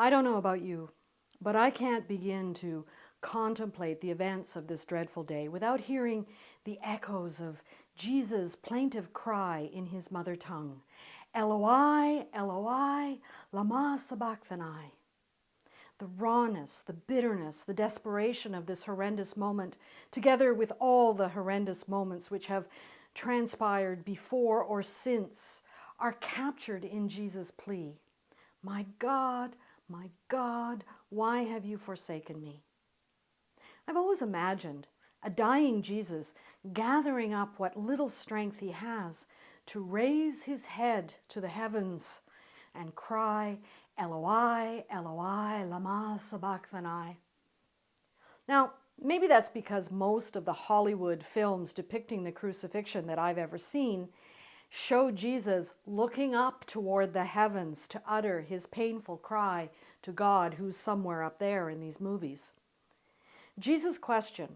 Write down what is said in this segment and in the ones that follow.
I don't know about you, but I can't begin to contemplate the events of this dreadful day without hearing the echoes of Jesus' plaintive cry in his mother tongue, Eloi, Eloi, lama sabachthani. The rawness, the bitterness, the desperation of this horrendous moment, together with all the horrendous moments which have transpired before or since, are captured in Jesus' plea. My God, why have you forsaken me? I've always imagined a dying Jesus gathering up what little strength he has to raise his head to the heavens and cry, Eloi, Eloi, lama sabachthani. Now, maybe that's because most of the Hollywood films depicting the crucifixion that I've ever seen show Jesus looking up toward the heavens to utter his painful cry to God who's somewhere up there in these movies. Jesus' question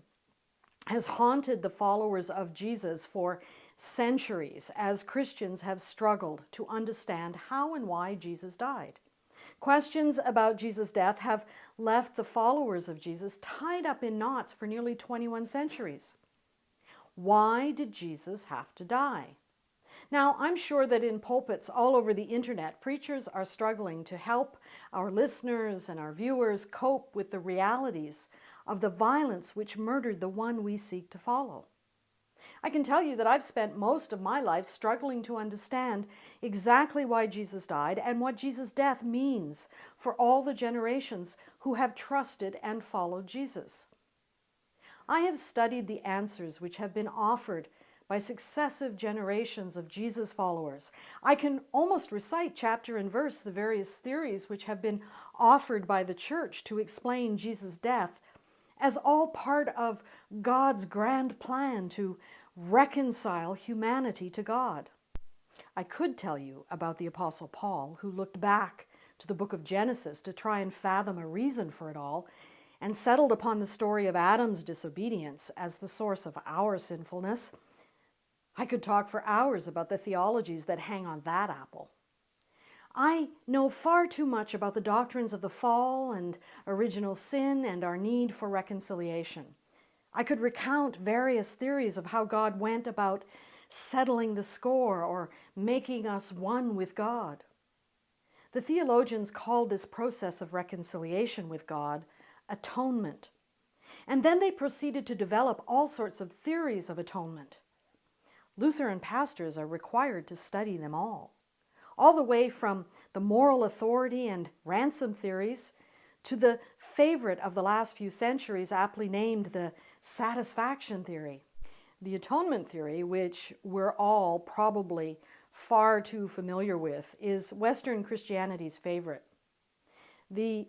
has haunted the followers of Jesus for centuries as Christians have struggled to understand how and why Jesus died. Questions about Jesus' death have left the followers of Jesus tied up in knots for nearly 21 centuries. Why did Jesus have to die? Now, I'm sure that in pulpits all over the internet, preachers are struggling to help our listeners and our viewers cope with the realities of the violence which murdered the one we seek to follow. I can tell you that I've spent most of my life struggling to understand exactly why Jesus died and what Jesus' death means for all the generations who have trusted and followed Jesus. I have studied the answers which have been offered by successive generations of Jesus followers. I can almost recite chapter and verse the various theories which have been offered by the church to explain Jesus' death as all part of God's grand plan to reconcile humanity to God. I could tell you about the Apostle Paul, who looked back to the book of Genesis to try and fathom a reason for it all, and settled upon the story of Adam's disobedience as the source of our sinfulness. I could talk for hours about the theologies that hang on that apple. I know far too much about the doctrines of the fall and original sin and our need for reconciliation. I could recount various theories of how God went about settling the score or making us one with God. The theologians called this process of reconciliation with God atonement. And then they proceeded to develop all sorts of theories of atonement. Lutheran pastors are required to study them all the way from the moral authority and ransom theories to the favorite of the last few centuries, aptly named the satisfaction theory. The atonement theory, which we're all probably far too familiar with, is Western Christianity's favorite. The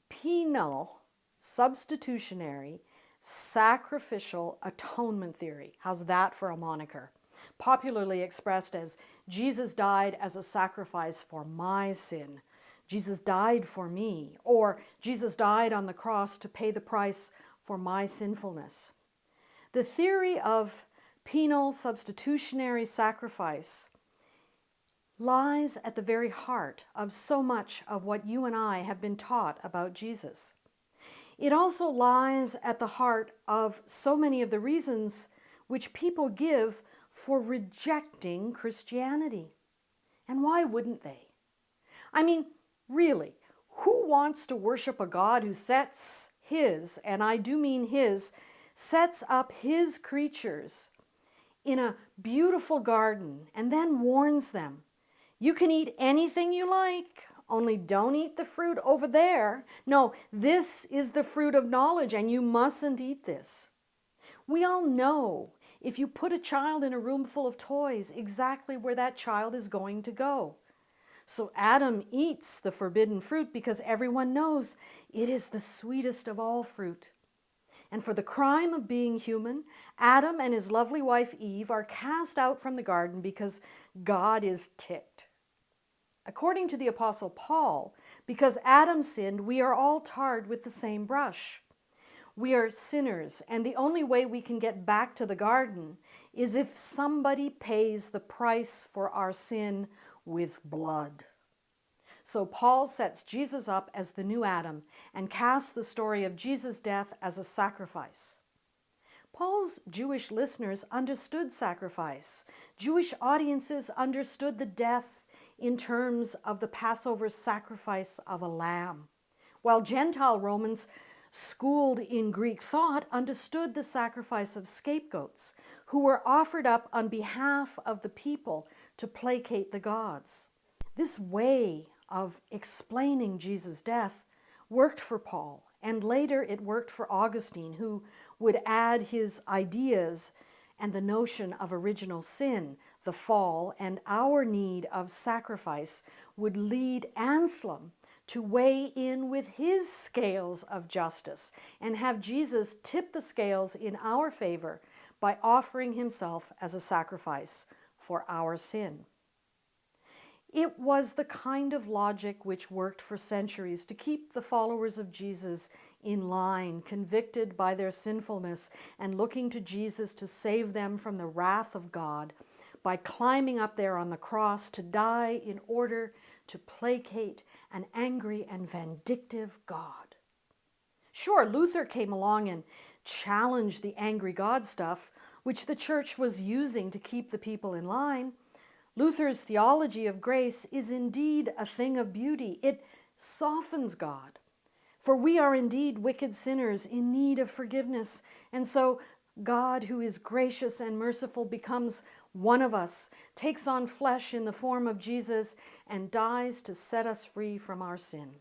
penal, substitutionary, sacrificial atonement theory. How's that for a moniker? Popularly expressed as Jesus died as a sacrifice for my sin. Jesus died for me, or Jesus died on the cross to pay the price for my sinfulness. The theory of penal substitutionary sacrifice lies at the very heart of so much of what you and I have been taught about Jesus. It also lies at the heart of so many of the reasons which people give for rejecting Christianity. And why wouldn't they? I mean, really, who wants to worship a God who sets his, and I do mean his, sets up his creatures in a beautiful garden and then warns them, you can eat anything you like, only don't eat the fruit over there. No, this is the fruit of knowledge and you mustn't eat this. We all know if you put a child in a room full of toys, exactly where that child is going to go. So Adam eats the forbidden fruit because everyone knows it is the sweetest of all fruit. And for the crime of being human, Adam and his lovely wife Eve are cast out from the garden because God is ticked. According to the Apostle Paul, because Adam sinned, we are all tarred with the same brush. We are sinners, and the only way we can get back to the garden is if somebody pays the price for our sin with blood. So Paul sets Jesus up as the new Adam and casts the story of Jesus' death as a sacrifice. Paul's Jewish listeners understood sacrifice. Jewish audiences understood the death in terms of the Passover sacrifice of a lamb, while Gentile Romans, schooled in Greek thought, understood the sacrifice of scapegoats who were offered up on behalf of the people to placate the gods. This way of explaining Jesus' death worked for Paul, and later it worked for Augustine, who would add his ideas and the notion of original sin, the fall, and our need of sacrifice would lead Anselm to weigh in with his scales of justice and have Jesus tip the scales in our favor by offering himself as a sacrifice for our sin. It was the kind of logic which worked for centuries to keep the followers of Jesus in line, convicted by their sinfulness and looking to Jesus to save them from the wrath of God by climbing up there on the cross to die in order to placate an angry and vindictive God. Sure, Luther came along and challenged the angry God stuff, which the church was using to keep the people in line. Luther's theology of grace is indeed a thing of beauty. It softens God. For we are indeed wicked sinners in need of forgiveness. And so God, who is gracious and merciful, becomes one of us, takes on flesh in the form of Jesus, and dies to set us free from our sin.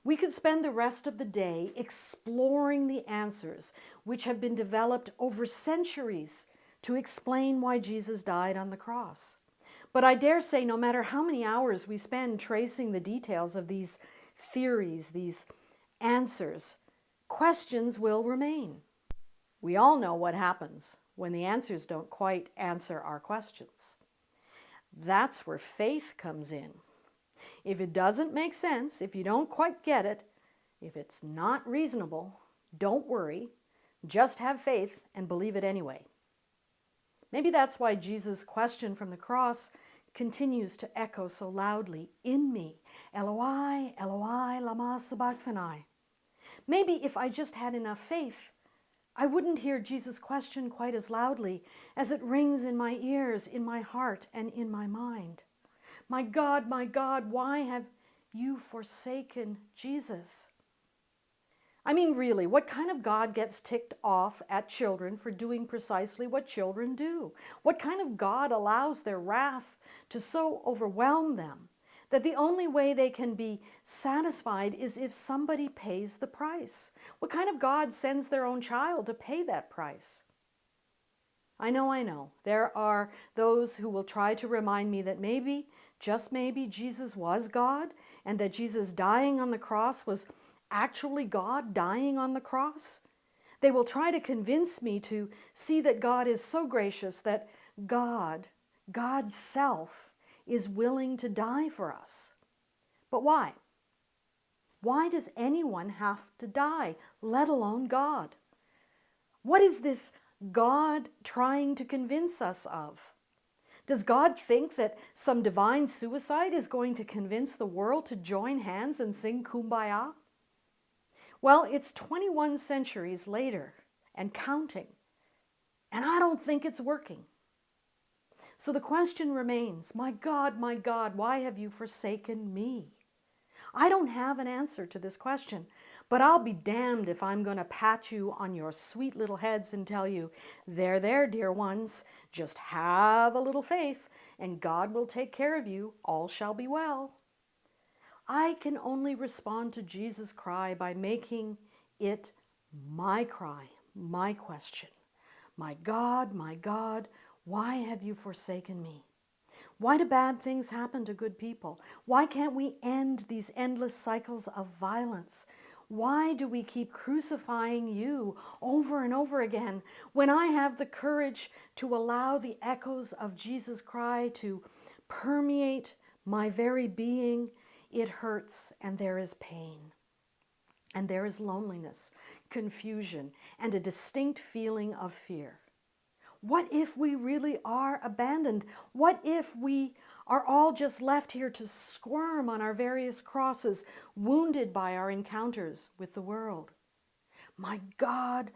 We could spend the rest of the day exploring the answers which have been developed over centuries to explain why Jesus died on the cross. But I dare say no matter how many hours we spend tracing the details of these theories, these answers, questions will remain. We all know what happens when the answers don't quite answer our questions. That's where faith comes in. If it doesn't make sense, if you don't quite get it, if it's not reasonable, don't worry. Just have faith and believe it anyway. Maybe that's why Jesus' question from the cross continues to echo so loudly in me, Eloi, Eloi, lama sabachthani. Maybe if I just had enough faith, I wouldn't hear Jesus' question quite as loudly as it rings in my ears, in my heart, and in my mind. My God, why have you forsaken Jesus? I mean, really, what kind of God gets ticked off at children for doing precisely what children do? What kind of God allows their wrath to so overwhelm them that the only way they can be satisfied is if somebody pays the price? What kind of God sends their own child to pay that price? I know, there are those who will try to remind me that maybe, just maybe, Jesus was God and that Jesus dying on the cross was actually God dying on the cross. They will try to convince me to see that God is so gracious that God's self, is willing to die for us. But why? Why does anyone have to die, let alone God? What is this God trying to convince us of? Does God think that some divine suicide is going to convince the world to join hands and sing Kumbaya? Well, it's 21 centuries later and counting, and I don't think it's working. So the question remains, my God, why have you forsaken me? I don't have an answer to this question, but I'll be damned if I'm going to pat you on your sweet little heads and tell you, there, dear ones, just have a little faith and God will take care of you, all shall be well. I can only respond to Jesus' cry by making it my cry, my question. My God, why have you forsaken me? Why do bad things happen to good people? Why can't we end these endless cycles of violence? Why do we keep crucifying you over and over again when I have the courage to allow the echoes of Jesus' cry to permeate my very being? It hurts and there is pain. And there is loneliness, confusion, and a distinct feeling of fear. What if we really are abandoned? What if we are all just left here to squirm on our various crosses, wounded by our encounters with the world. My God,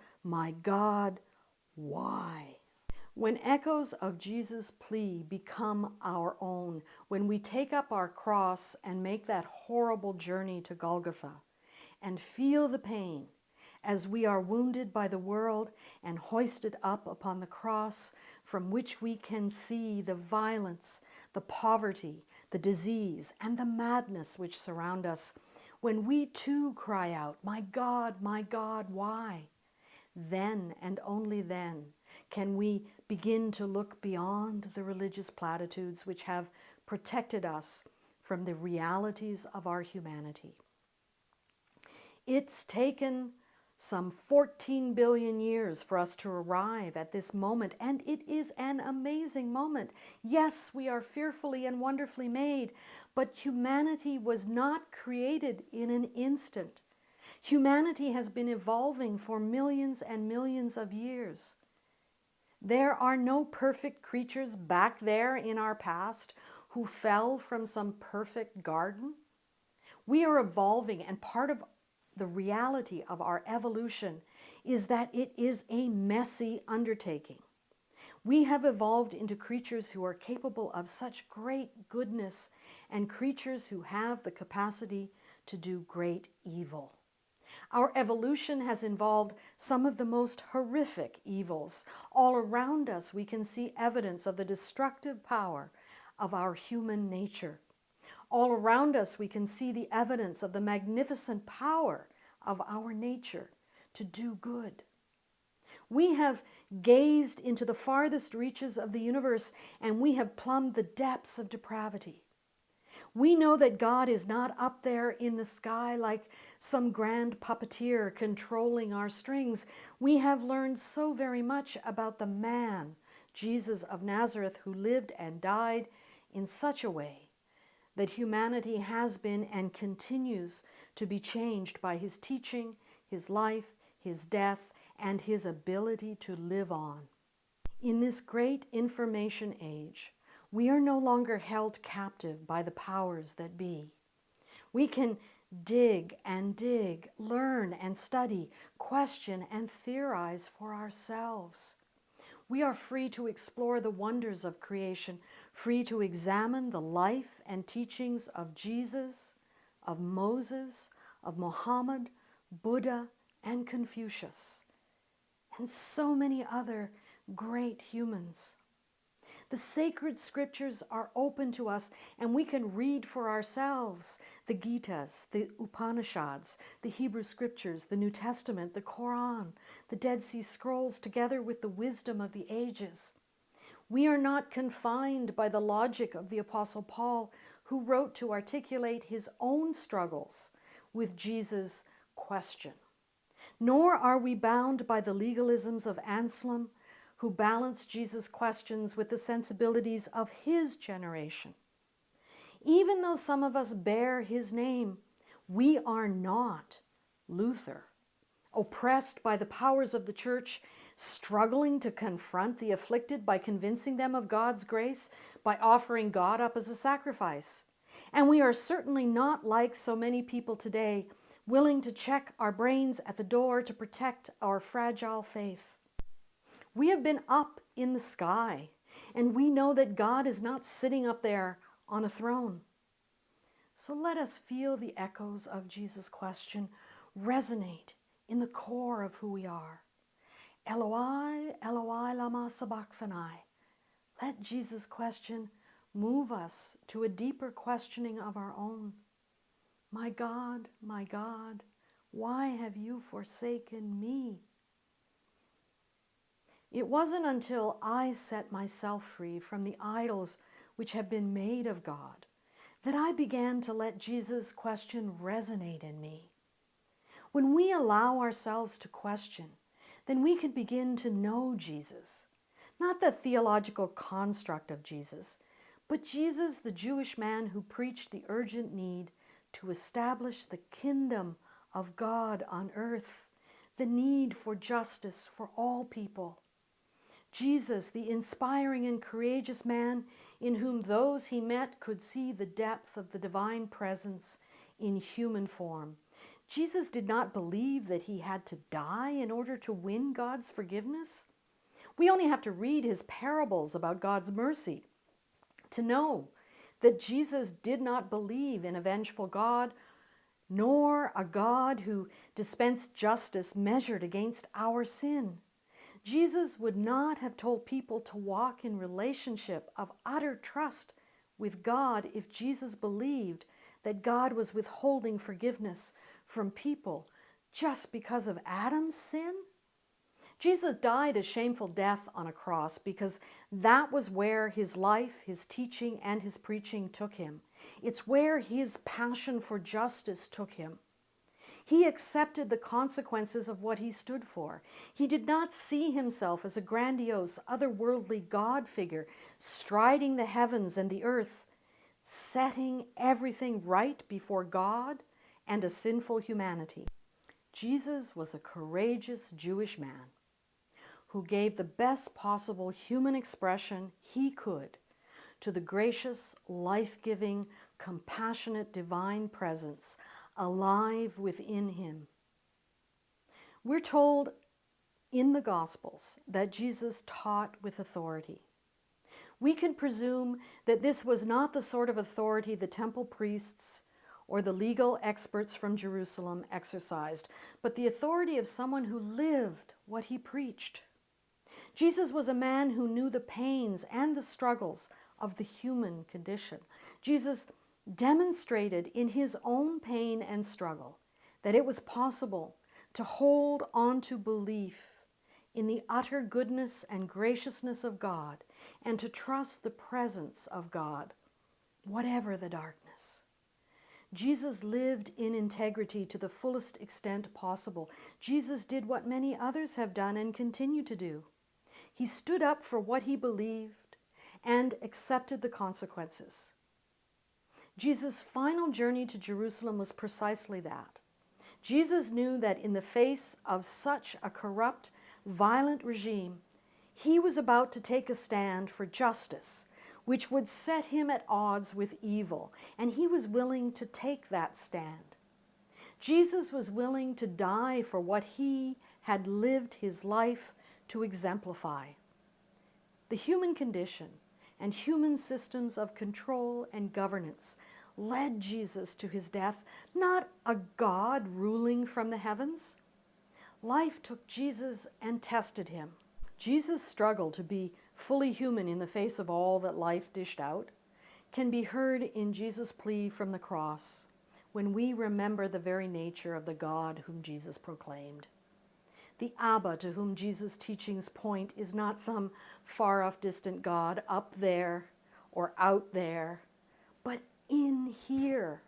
why? When echoes of Jesus' plea become our own, when we take up our cross and make that horrible journey to Golgotha and feel the pain as we are wounded by the world and hoisted up upon the cross from which we can see the violence, the poverty, the disease, and the madness which surround us, when we too cry out, my God, why? Then and only then can we begin to look beyond the religious platitudes which have protected us from the realities of our humanity. It's taken some 14 billion years for us to arrive at this moment, and it is an amazing moment. Yes, we are fearfully and wonderfully made, but humanity was not created in an instant. Humanity has been evolving for millions and millions of years. There are no perfect creatures back there in our past who fell from some perfect garden. We are evolving, and part of the reality of our evolution is that it is a messy undertaking. We have evolved into creatures who are capable of such great goodness and creatures who have the capacity to do great evil. Our evolution has involved some of the most horrific evils. All around us, we can see evidence of the destructive power of our human nature. All around us, we can see the evidence of the magnificent power of our nature to do good. We have gazed into the farthest reaches of the universe, and we have plumbed the depths of depravity. We know that God is not up there in the sky like some grand puppeteer controlling our strings. We have learned so very much about the man, Jesus of Nazareth, who lived and died in such a way that humanity has been and continues to be changed by his teaching, his life, his death, and his ability to live on. In this great information age, we are no longer held captive by the powers that be. We can dig and dig, learn and study, question and theorize for ourselves. We are free to explore the wonders of creation, free to examine the life and teachings of Jesus, of Moses, of Muhammad, Buddha, and Confucius, and so many other great humans. The sacred scriptures are open to us, and we can read for ourselves the Gitas, the Upanishads, the Hebrew scriptures, the New Testament, the Quran, the Dead Sea Scrolls, together with the wisdom of the ages. We are not confined by the logic of the Apostle Paul, who wrote to articulate his own struggles with Jesus' question. Nor are we bound by the legalisms of Anselm, who balanced Jesus' questions with the sensibilities of his generation. Even though some of us bear his name, we are not Luther, oppressed by the powers of the church, struggling to confront the afflicted by convincing them of God's grace, by offering God up as a sacrifice. And we are certainly not like so many people today, willing to check our brains at the door to protect our fragile faith. We have been up in the sky, and we know that God is not sitting up there on a throne. So let us feel the echoes of Jesus' question resonate in the core of who we are. Eloi, Eloi, lama sabachthani. Let Jesus' question move us to a deeper questioning of our own. My God, why have you forsaken me? It wasn't until I set myself free from the idols which have been made of God that I began to let Jesus' question resonate in me. When we allow ourselves to question, then we can begin to know Jesus. Not the theological construct of Jesus, but Jesus, the Jewish man who preached the urgent need to establish the kingdom of God on earth, the need for justice for all people. Jesus, the inspiring and courageous man in whom those he met could see the depth of the divine presence in human form. Jesus did not believe that he had to die in order to win God's forgiveness. We only have to read his parables about God's mercy to know that Jesus did not believe in a vengeful God, nor a God who dispensed justice measured against our sin. Jesus would not have told people to walk in relationship of utter trust with God if Jesus believed that God was withholding forgiveness from people just because of Adam's sin. Jesus died a shameful death on a cross because that was where his life, his teaching, and his preaching took him. It's where his passion for justice took him. He accepted the consequences of what he stood for. He did not see himself as a grandiose, otherworldly God figure, striding the heavens and the earth, setting everything right before God and a sinful humanity. Jesus was a courageous Jewish man who gave the best possible human expression he could to the gracious, life-giving, compassionate divine presence alive within him. We're told in the Gospels that Jesus taught with authority. We can presume that this was not the sort of authority the temple priests or the legal experts from Jerusalem exercised, but the authority of someone who lived what he preached. Jesus was a man who knew the pains and the struggles of the human condition. Jesus demonstrated in his own pain and struggle that it was possible to hold on to belief in the utter goodness and graciousness of God and to trust the presence of God, whatever the darkness. Jesus lived in integrity to the fullest extent possible. Jesus did what many others have done and continue to do. He stood up for what he believed and accepted the consequences. Jesus' final journey to Jerusalem was precisely that. Jesus knew that in the face of such a corrupt, violent regime, he was about to take a stand for justice, which would set him at odds with evil, and he was willing to take that stand. Jesus was willing to die for what he had lived his life to exemplify. The human condition and human systems of control and governance led Jesus to his death, not a God ruling from the heavens. Life took Jesus and tested him. Jesus' struggle to be fully human in the face of all that life dished out can be heard in Jesus' plea from the cross when we remember the very nature of the God whom Jesus proclaimed. The Abba to whom Jesus' teachings point is not some far-off distant God up there or out there, but in here,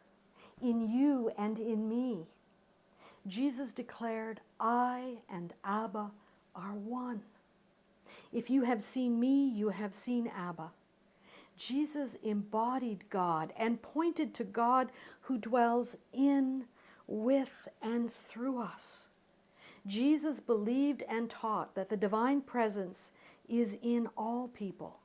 in you and in me. Jesus declared, "I and Abba are one. If you have seen me, you have seen Abba." Jesus embodied God and pointed to God who dwells in, with, and through us. Jesus believed and taught that the divine presence is in all people.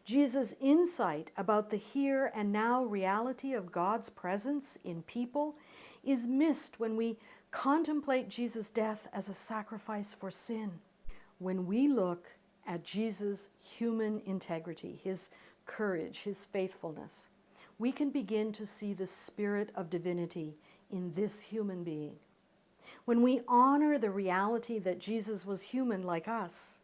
Jesus' insight about the here and now reality of God's presence in people is missed when we contemplate Jesus' death as a sacrifice for sin. When we look at Jesus' human integrity, his courage, his faithfulness, we can begin to see the spirit of divinity in this human being. When we honor the reality that Jesus was human like us,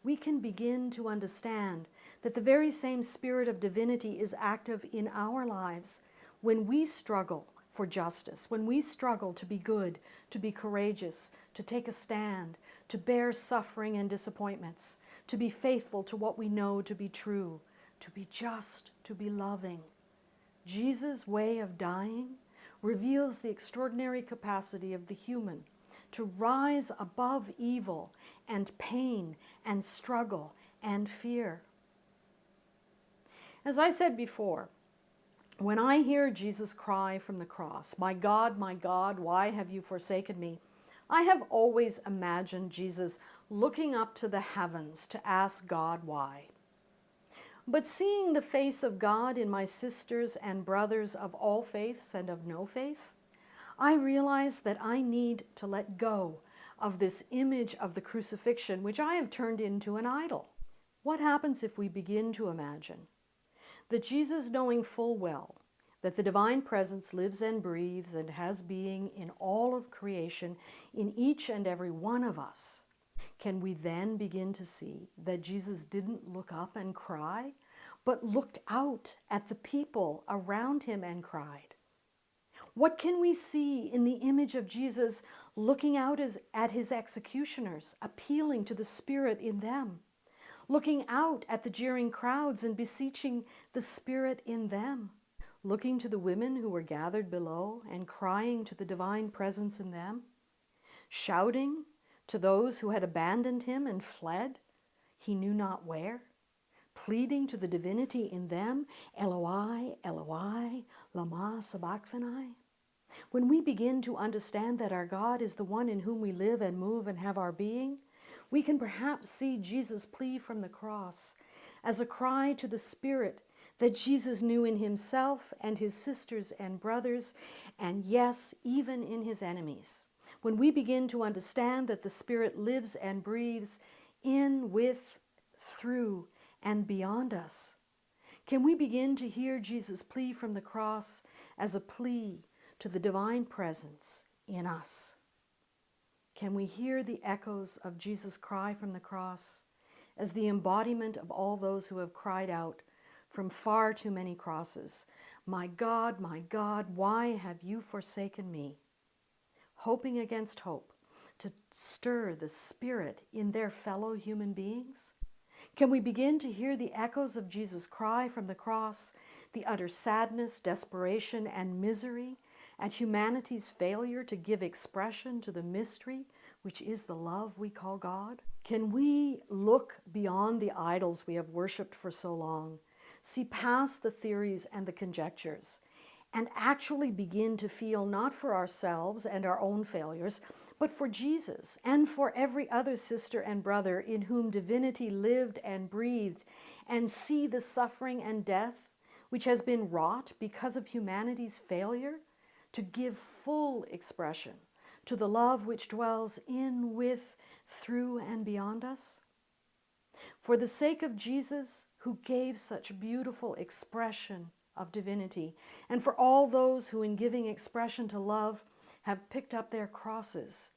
we can begin to understand that the very same spirit of divinity is active in our lives when we struggle for justice, when we struggle to be good, to be courageous, to take a stand, to bear suffering and disappointments, to be faithful to what we know to be true, to be just, to be loving. Jesus' way of dying reveals the extraordinary capacity of the human to rise above evil and pain and struggle and fear. As I said before, when I hear Jesus cry from the cross, my God, why have you forsaken me?" I have always imagined Jesus looking up to the heavens to ask God why. But seeing the face of God in my sisters and brothers of all faiths and of no faith, I realize that I need to let go of this image of the crucifixion, which I have turned into an idol. What happens if we begin to imagine that Jesus, knowing full well that the divine presence lives and breathes and has being in all of creation, in each and every one of us, can we then begin to see that Jesus didn't look up and cry, but looked out at the people around him and cried? What can we see in the image of Jesus looking out at his executioners, appealing to the Spirit in them, looking out at the jeering crowds and beseeching the Spirit in them, looking to the women who were gathered below and crying to the divine presence in them, shouting to those who had abandoned him and fled, he knew not where, pleading to the divinity in them, Eloi, Eloi, lama sabachthani? When we begin to understand that our God is the one in whom we live and move and have our being, we can perhaps see Jesus' plea from the cross as a cry to the Spirit that Jesus knew in himself and his sisters and brothers, and yes, even in his enemies. When we begin to understand that the Spirit lives and breathes in, with, through, and beyond us, can we begin to hear Jesus' plea from the cross as a plea to the divine presence in us? Can we hear the echoes of Jesus' cry from the cross as the embodiment of all those who have cried out from far too many crosses, my God, why have you forsaken me?" Hoping against hope to stir the Spirit in their fellow human beings? Can we begin to hear the echoes of Jesus' cry from the cross, the utter sadness, desperation, and misery at humanity's failure to give expression to the mystery which is the love we call God? Can we look beyond the idols we have worshipped for so long, see past the theories and the conjectures, and actually begin to feel not for ourselves and our own failures, but for Jesus and for every other sister and brother in whom divinity lived and breathed, and see the suffering and death which has been wrought because of humanity's failure to give full expression to the love which dwells in, with, through, and beyond us? For the sake of Jesus, who gave such beautiful expression of divinity, and for all those who in giving expression to love have picked up their crosses,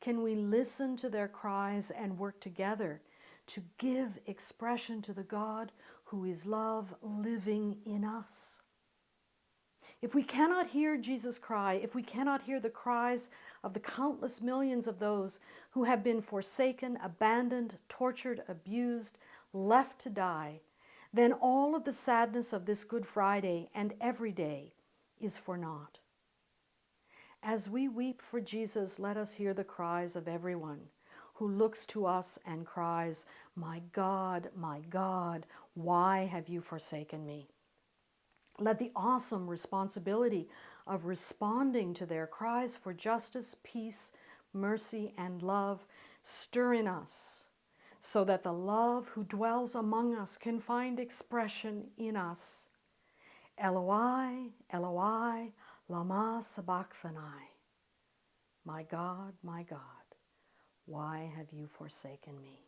can we listen to their cries and work together to give expression to the God who is love living in us? If we cannot hear Jesus cry, if we cannot hear the cries of the countless millions of those who have been forsaken, abandoned, tortured, abused, left to die, then all of the sadness of this Good Friday and every day is for naught. As we weep for Jesus, let us hear the cries of everyone who looks to us and cries, my God, why have you forsaken me?" Let the awesome responsibility of responding to their cries for justice, peace, mercy, and love stir in us, so that the love who dwells among us can find expression in us. Eloi, Eloi, lama sabachthani? My God, why have you forsaken me?